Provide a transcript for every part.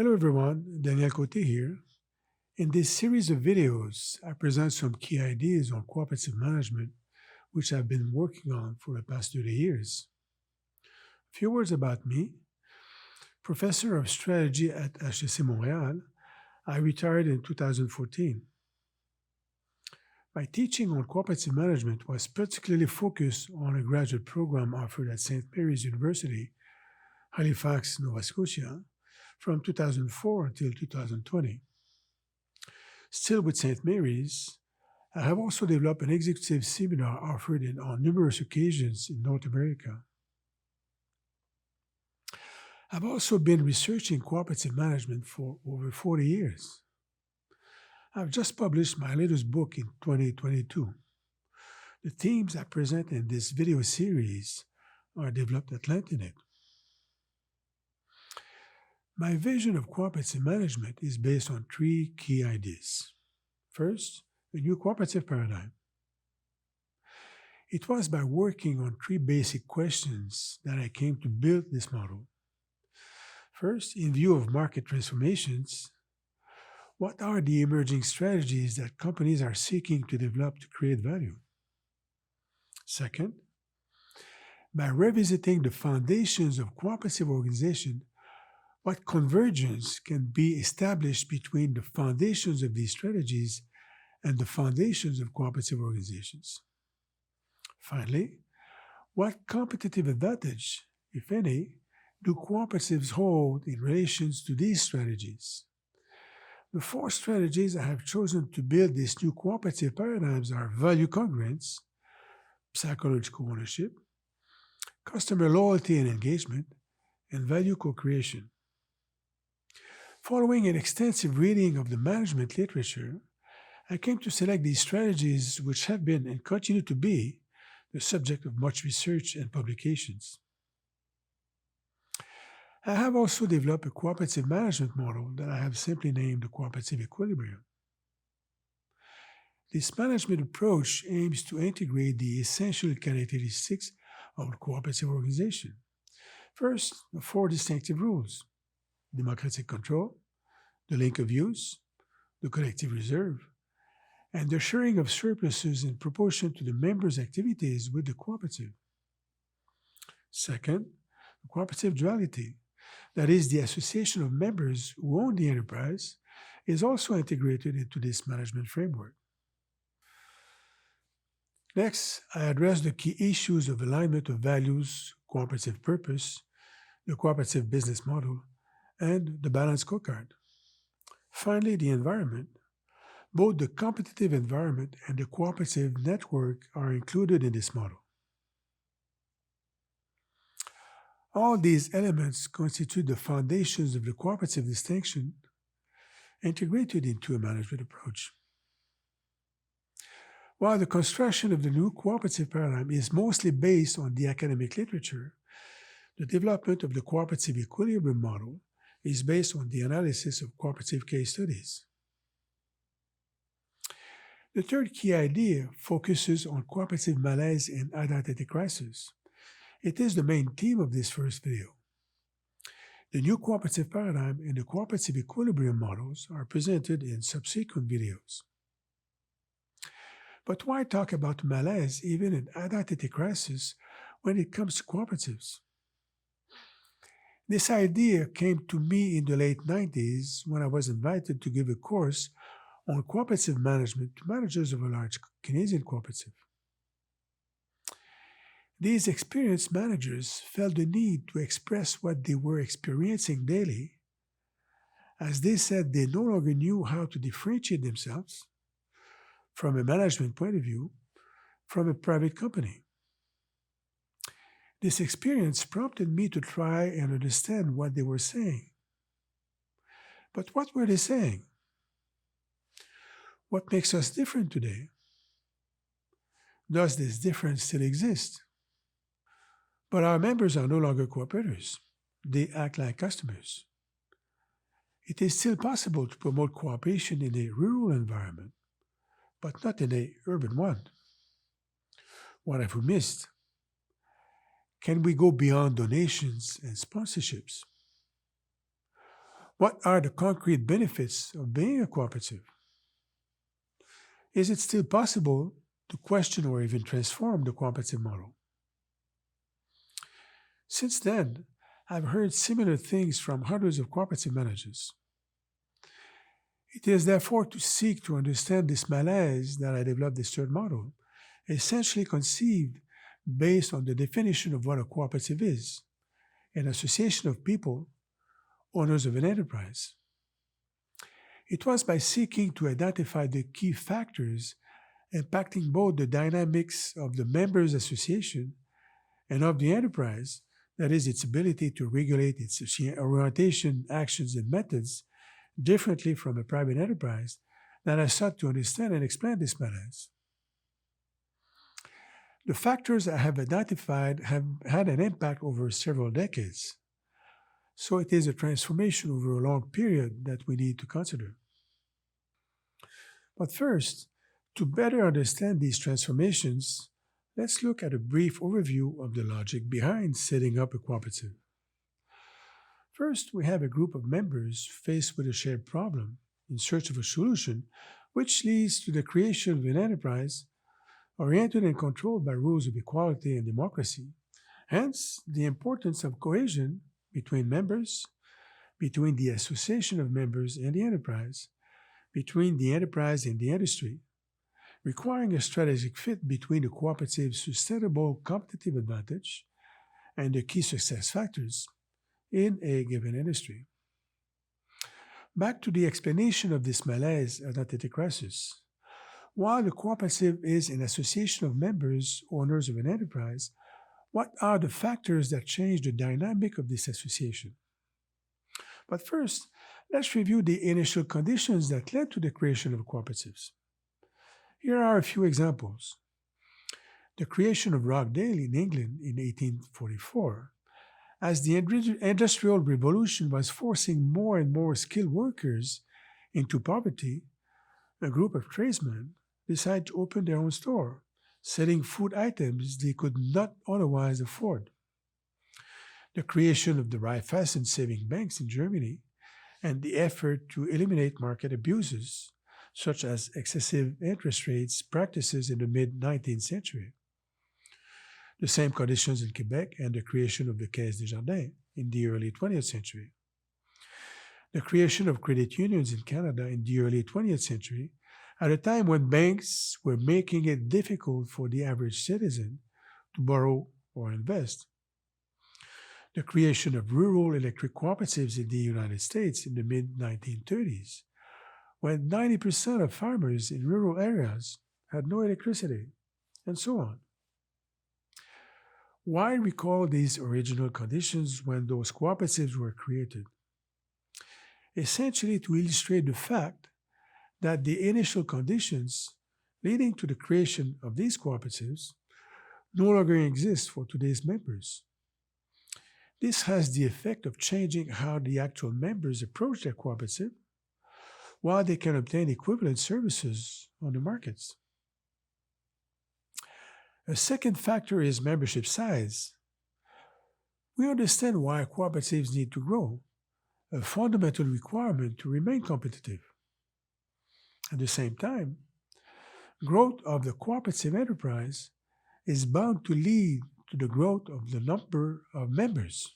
Hello everyone, Daniel Côté here. In this series of videos, I present some key ideas on cooperative management, which I've been working on for the past 30 years. A few words about me. Professor of Strategy at HEC Montréal, I retired in 2014. My teaching on cooperative management was particularly focused on a graduate program offered at St. Mary's University, Halifax, Nova Scotia, from 2004 until 2020. Still with St. Mary's, I have also developed an executive seminar offered on numerous occasions in North America. I've also been researching cooperative management for over 40 years. I've just published my latest book in 2022. The themes I present in this video series are developed at length in it. My vision of cooperative management is based on three key ideas. First, a new cooperative paradigm. It was by working on three basic questions that I came to build this model. First, in view of market transformations, what are the emerging strategies that companies are seeking to develop to create value? Second, by revisiting the foundations of cooperative organization, what convergence can be established between the foundations of these strategies and the foundations of cooperative organizations? Finally, what competitive advantage, if any, do cooperatives hold in relation to these strategies? The four strategies I have chosen to build these new cooperative paradigms are value congruence, psychological ownership, customer loyalty and engagement, and value co-creation. Following an extensive reading of the management literature, I came to select these strategies which have been and continue to be the subject of much research and publications. I have also developed a cooperative management model that I have simply named the cooperative equilibrium. This management approach aims to integrate the essential characteristics of a cooperative organization. First, the four distinctive rules: democratic control, the link of use, the collective reserve, and the sharing of surpluses in proportion to the members' activities with the cooperative. Second, the cooperative duality, that is, the association of members who own the enterprise, is also integrated into this management framework. Next, I address the key issues of alignment of values, cooperative purpose, the cooperative business model, and the balanced scorecard. Finally, the environment. Both the competitive environment and the cooperative network are included in this model. All these elements constitute the foundations of the cooperative distinction integrated into a management approach. While the construction of the new cooperative paradigm is mostly based on the academic literature, the development of the cooperative equilibrium model is based on the analysis of cooperative case studies. The third key idea focuses on cooperative malaise and identity crisis. It is the main theme of this first video. The new cooperative paradigm and the cooperative equilibrium models are presented in subsequent videos. But why talk about malaise, even in identity crisis, when it comes to cooperatives? This idea came to me in the late 90s when I was invited to give a course on cooperative management to managers of a large Canadian cooperative. These experienced managers felt the need to express what they were experiencing daily, as they said they no longer knew how to differentiate themselves, from a management point of view, from a private company. This experience prompted me to try and understand what they were saying. But what were they saying? What makes us different today? Does this difference still exist? But our members are no longer cooperators. They act like customers. It is still possible to promote cooperation in a rural environment, but not in an urban one. What have we missed? Can we go beyond donations and sponsorships? What are the concrete benefits of being a cooperative? Is it still possible to question or even transform the cooperative model? Since then, I've heard similar things from hundreds of cooperative managers. It is therefore to seek to understand this malaise that I developed this third model, essentially conceived based on the definition of what a cooperative is, an association of people, owners of an enterprise. It was by seeking to identify the key factors impacting both the dynamics of the members' association and of the enterprise, that is, its ability to regulate its orientation, actions, and methods differently from a private enterprise, that I sought to understand and explain this malaise. The factors I have identified have had an impact over several decades, so it is a transformation over a long period that we need to consider. But first, to better understand these transformations, let's look at a brief overview of the logic behind setting up a cooperative. First, we have a group of members faced with a shared problem in search of a solution, which leads to the creation of an enterprise oriented and controlled by rules of equality and democracy. Hence, the importance of cohesion between members, between the association of members and the enterprise, between the enterprise and the industry, requiring a strategic fit between the cooperative's sustainable competitive advantage and the key success factors in a given industry. Back to the explanation of this malaise identity crisis. While the cooperative is an association of members, owners of an enterprise, what are the factors that change the dynamic of this association? But first, let's review the initial conditions that led to the creation of cooperatives. Here are a few examples. The creation of Rockdale in England in 1844. As the Industrial Revolution was forcing more and more skilled workers into poverty, a group of tradesmen decided to open their own store, selling food items they could not otherwise afford. The creation of the Raiffeisen saving banks in Germany and the effort to eliminate market abuses, such as excessive interest rates practices in the mid-19th century. The same conditions in Quebec and the creation of the Caisse des Jardins in the early 20th century. The creation of credit unions in Canada in the early 20th century, at a time when banks were making it difficult for the average citizen to borrow or invest. The creation of rural electric cooperatives in the United States in the mid-1930s, when 90% of farmers in rural areas had no electricity, and so on. Why recall these original conditions when those cooperatives were created? Essentially to illustrate the fact that the initial conditions leading to the creation of these cooperatives no longer exist for today's members. This has the effect of changing how the actual members approach their cooperative, while they can obtain equivalent services on the markets. A second factor is membership size. We understand why cooperatives need to grow, a fundamental requirement to remain competitive. At the same time, growth of the cooperative enterprise is bound to lead to the growth of the number of members.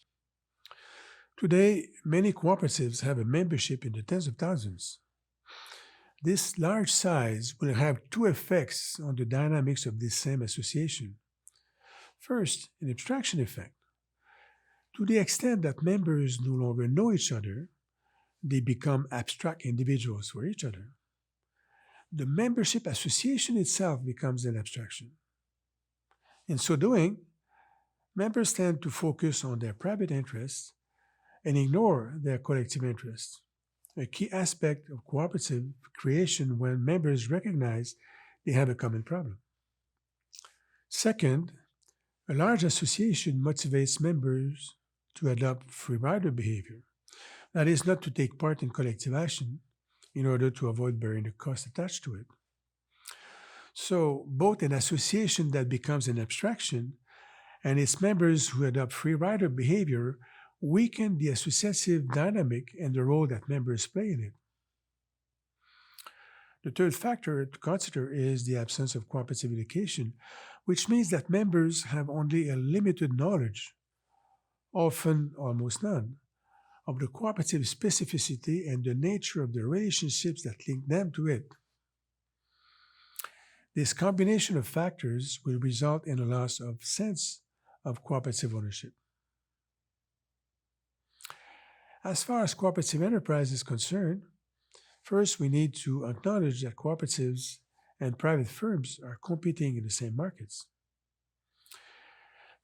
Today, many cooperatives have a membership in the tens of thousands. This large size will have two effects on the dynamics of this same association. First, an abstraction effect. To the extent that members no longer know each other, they become abstract individuals for each other. The membership association itself becomes an abstraction. In so doing, members tend to focus on their private interests and ignore their collective interests, a key aspect of cooperative creation when members recognize they have a common problem. Second, a large association motivates members to adopt free rider behavior, that is, not to take part in collective action in order to avoid bearing the cost attached to it. So, both an association that becomes an abstraction and its members who adopt free rider behavior weaken the associative dynamic and the role that members play in it. The third factor to consider is the absence of cooperative education, which means that members have only a limited knowledge, often almost none, of the cooperative specificity and the nature of the relationships that link them to it. This combination of factors will result in a loss of sense of cooperative ownership. As far as cooperative enterprise is concerned, first we need to acknowledge that cooperatives and private firms are competing in the same markets.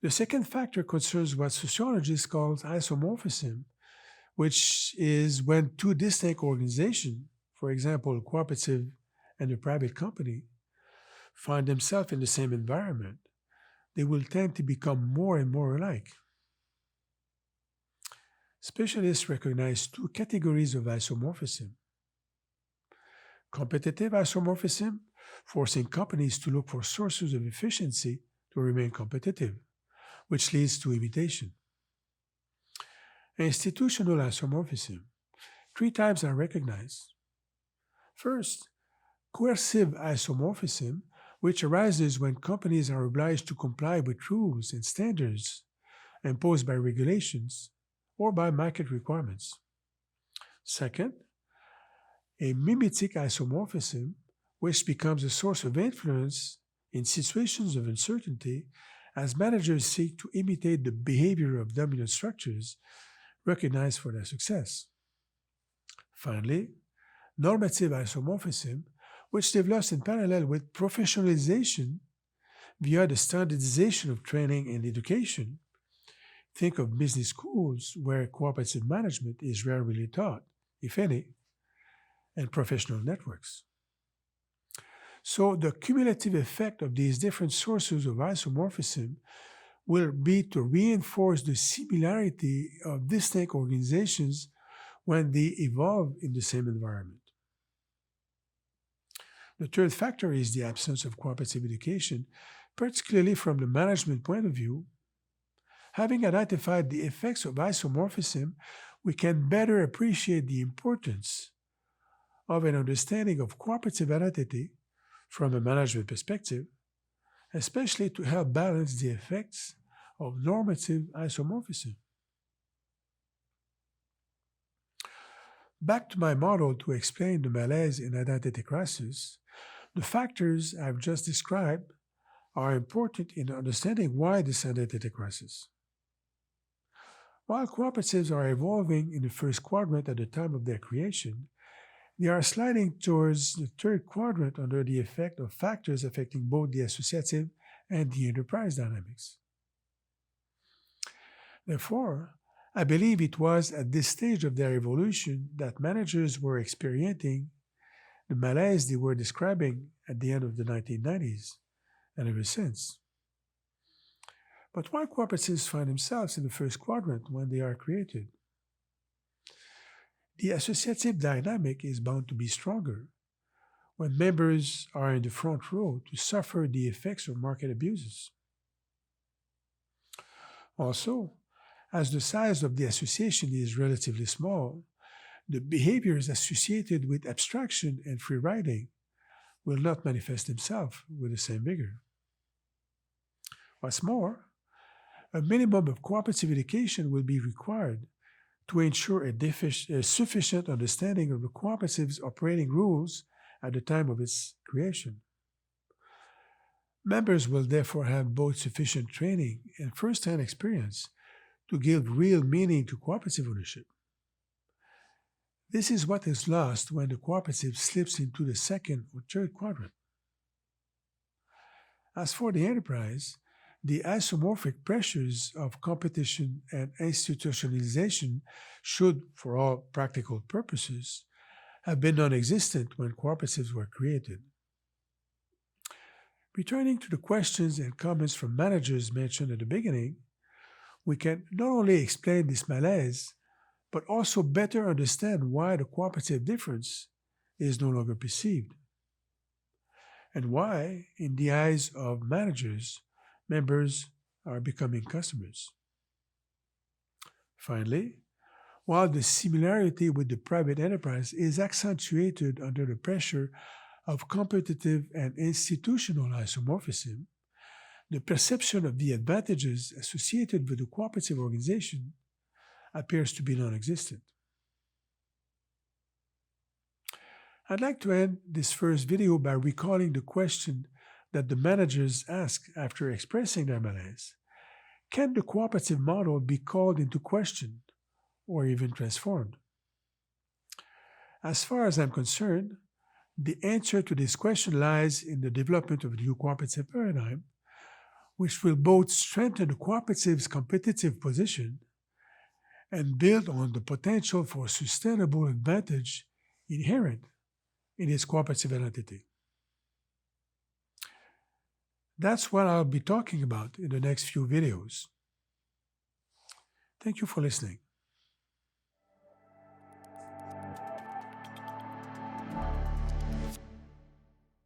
The second factor concerns what sociologists call isomorphism, which is when two distinct organizations, for example, a cooperative and a private company, find themselves in the same environment, they will tend to become more and more alike. Specialists recognize two categories of isomorphism. Competitive isomorphism, forcing companies to look for sources of efficiency to remain competitive, which leads to imitation. Institutional isomorphism. Three types are recognized. First, coercive isomorphism, which arises when companies are obliged to comply with rules and standards imposed by regulations or by market requirements. Second, a mimetic isomorphism, which becomes a source of influence in situations of uncertainty as managers seek to imitate the behavior of dominant structures recognized for their success. Finally, normative isomorphism, which develops in parallel with professionalization via the standardization of training and education. Think of business schools where cooperative management is rarely taught, if any, and professional networks. So the cumulative effect of these different sources of isomorphism will be to reinforce the similarity of distinct organizations when they evolve in the same environment. The third factor is the absence of cooperative education, particularly from the management point of view. Having identified the effects of isomorphism, we can better appreciate the importance of an understanding of cooperative identity from a management perspective, especially to help balance the effects of normative isomorphism. Back to my model to explain the malaise in identity crisis, the factors I've just described are important in understanding why this identity crisis. While cooperatives are evolving in the first quadrant at the time of their creation, they are sliding towards the third quadrant under the effect of factors affecting both the associative and the enterprise dynamics. Therefore, I believe it was at this stage of their evolution that managers were experiencing the malaise they were describing at the end of the 1990s and ever since. But why cooperatives find themselves in the first quadrant when they are created? The associative dynamic is bound to be stronger when members are in the front row to suffer the effects of market abuses. Also, as the size of the association is relatively small, the behaviors associated with abstraction and free riding will not manifest themselves with the same vigor. What's more, a minimum of cooperative education will be required to ensure a sufficient understanding of the cooperative's operating rules at the time of its creation. Members will therefore have both sufficient training and first-hand experience to give real meaning to cooperative ownership. This is what is lost when the cooperative slips into the second or third quadrant. As for the enterprise, the isomorphic pressures of competition and institutionalization should, for all practical purposes, have been non-existent when cooperatives were created. Returning to the questions and comments from managers mentioned at the beginning, we can not only explain this malaise, but also better understand why the cooperative difference is no longer perceived, and why, in the eyes of managers, members are becoming customers. Finally, while the similarity with the private enterprise is accentuated under the pressure of competitive and institutional isomorphism, the perception of the advantages associated with the cooperative organization appears to be non-existent. I'd like to end this first video by recalling the question that the managers asked after expressing their malaise. Can the cooperative model be called into question or even transformed? As far as I'm concerned, the answer to this question lies in the development of a new cooperative paradigm, which will both strengthen the cooperative's competitive position and build on the potential for sustainable advantage inherent in its cooperative identity. That's what I'll be talking about in the next few videos. Thank you for listening.